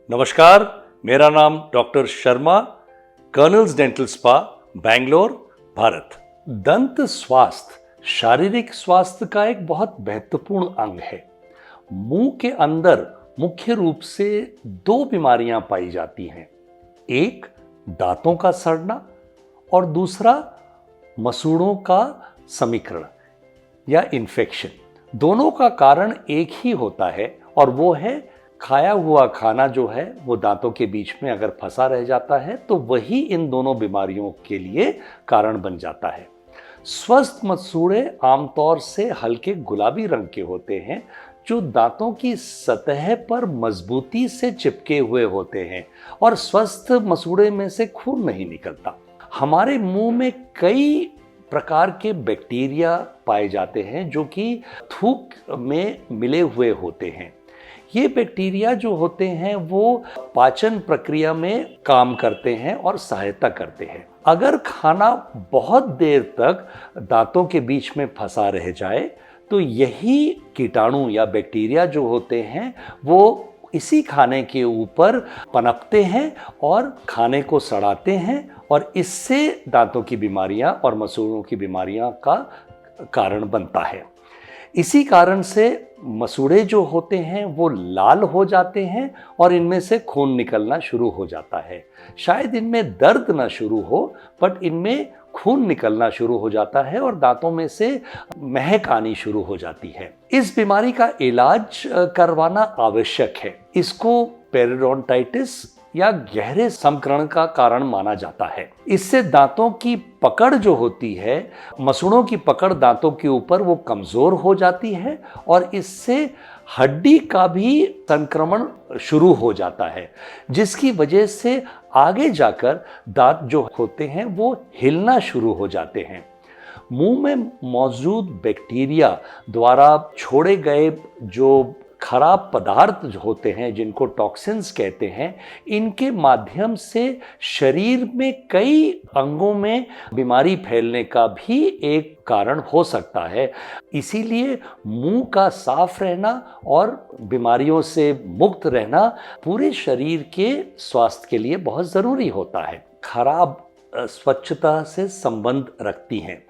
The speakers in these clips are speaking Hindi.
नमस्कार, मेरा नाम doctor Sharma, colonel's dental spa, Bangalore, Bharat. दंत स्वास्थ्य शारीरिक स्वास्थ्य का एक बहुत महत्वपूर्ण अंग है। मुंह के अंदर मुख्य रूप से दो बीमारियां पाई जाती हैं, एक दांतों का सड़ना और दूसरा मसूड़ों का समीकरण या इन्फेक्शन। दोनों का कारण एक ही होता है और वो है खाया हुआ खाना जो है वो दांतों के बीच में अगर फंसा रह जाता है तो वही इन दोनों बीमारियों के लिए कारण बन जाता है। स्वस्थ मसूड़े आमतौर से हल्के गुलाबी रंग के होते हैं जो दांतों की सतह पर मजबूती से चिपके हुए होते हैं और स्वस्थ मसूड़े में से खून नहीं निकलता। हमारे मुंह में कई प्रकार के बैक्टीरिया पाए जाते हैं जो कि थूक में मिले हुए होते हैं। ये बैक्टीरिया जो होते हैं वो पाचन प्रक्रिया में काम करते हैं और सहायता करते हैं। अगर खाना बहुत देर तक दांतों के बीच में फंसा रह जाए तो यही कीटाणु या बैक्टीरिया जो होते हैं वो इसी खाने के ऊपर पनपते हैं और खाने को सड़ाते हैं और इससे दांतों की बीमारियां और मसूड़ों की बीमारियां का कारण बनता है। इसी कारण से मसूड़े जो होते हैं वो लाल हो जाते हैं और इनमें से खून निकलना शुरू हो जाता है। शायद इनमें दर्द ना शुरू हो बट इनमें खून निकलना शुरू हो जाता है और दांतों में से महक आनी शुरू हो जाती है। इस बीमारी का इलाज करवाना आवश्यक है। इसको पेरिडोंटाइटिस या गहरे समकरण का कारण माना जाता है। इससे दांतों की पकड़ जो होती है, मसूड़ों की पकड़ दांतों के ऊपर वो कमजोर हो जाती है और इससे हड्डी का भी संक्रमण शुरू हो जाता है जिसकी वजह से आगे जाकर दांत जो होते हैं वो हिलना शुरू हो जाते हैं। मुंह में मौजूद बैक्टीरिया द्वारा छोड़े गए जो खराब पदार्थ जो होते हैं जिनको टॉक्सिन्स कहते हैं, इनके माध्यम से शरीर में कई अंगों में बीमारी फैलने का भी एक कारण हो सकता है। इसीलिए मुंह का साफ रहना और बीमारियों से मुक्त रहना पूरे शरीर के स्वास्थ्य के लिए बहुत ज़रूरी होता है। खराब स्वच्छता से संबंध रखती हैं।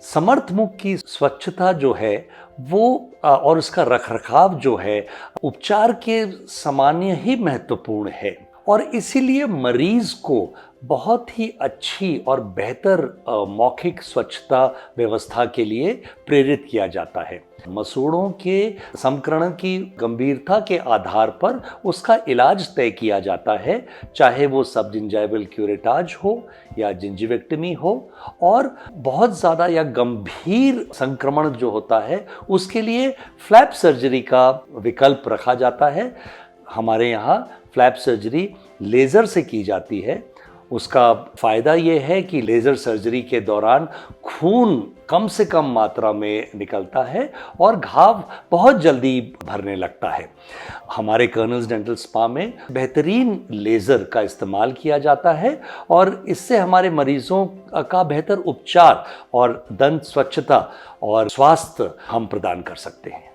समर्थ मुख की स्वच्छता जो है वो और उसका रखरखाव जो है उपचार के सामान्य ही महत्वपूर्ण है और इसीलिए मरीज को बहुत ही अच्छी और बेहतर मौखिक स्वच्छता व्यवस्था के लिए प्रेरित किया जाता है। मसूड़ों के संक्रमण की गंभीरता के आधार पर उसका इलाज तय किया जाता है, चाहे वो सब जिंजाइवल क्यूरेटाज हो या जिंजिवेक्टमी हो, और बहुत ज़्यादा या गंभीर संक्रमण जो होता है उसके लिए फ्लैप सर्जरी का विकल्प रखा जाता है। हमारे यहाँ फ्लैप सर्जरी लेज़र से की जाती है। उसका फ़ायदा ये है कि लेज़र सर्जरी के दौरान खून कम से कम मात्रा में निकलता है और घाव बहुत जल्दी भरने लगता है। हमारे कर्नल्स डेंटल स्पा में बेहतरीन लेज़र का इस्तेमाल किया जाता है और इससे हमारे मरीज़ों का बेहतर उपचार और दंत स्वच्छता और स्वास्थ्य हम प्रदान कर सकते हैं।